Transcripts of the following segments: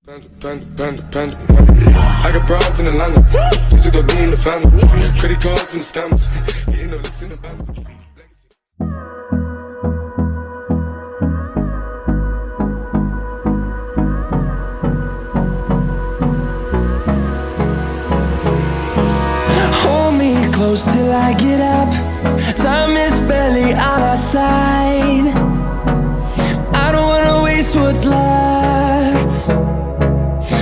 Panda. I got broads in Atlanta, just to go lean the family. Credit cards and stamps, getting no licks in the band. Hold me close till I get up. Time is barely on our side. I don't wanna waste what's left.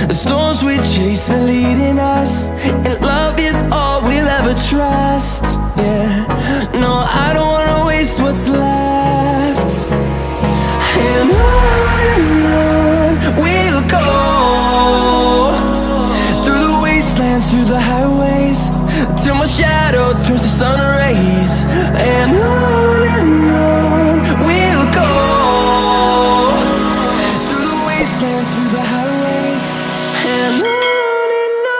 The storms we chase are leading us, and love is all we'll ever trust. Yeah, no, I don't wanna waste what's left. And on we'll go, through the wastelands, through the highways, till my shadow turns to sun rays. And on we'll go, through the wastelands, through the highways, and on we'll go.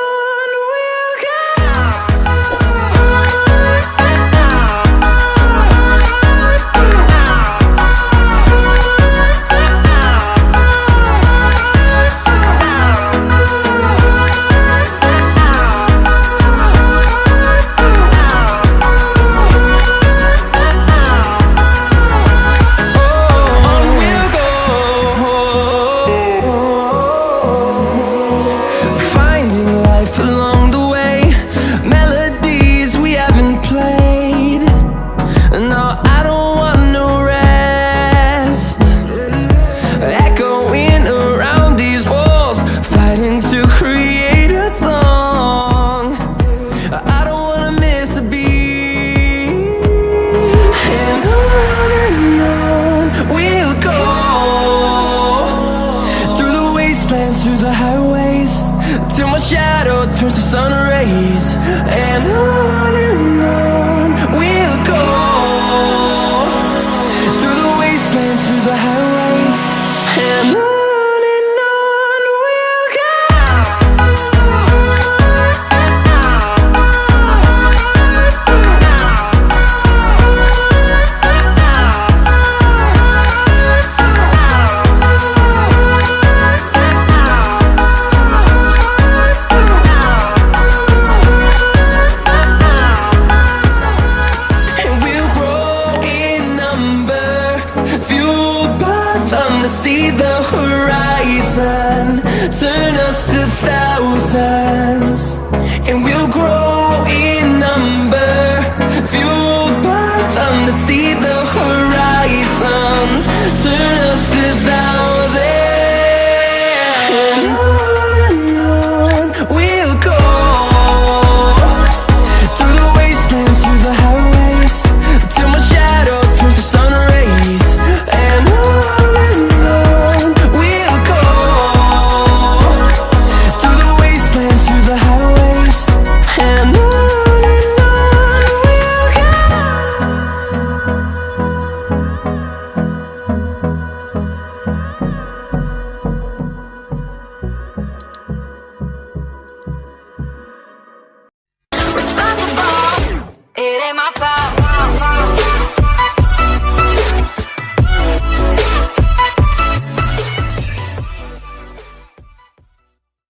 Through the highways, till my shadow turns to sun rays. And on we'll go, through the wastelands, through the highways, and on we'll go. See the horizon, turn us to thousands.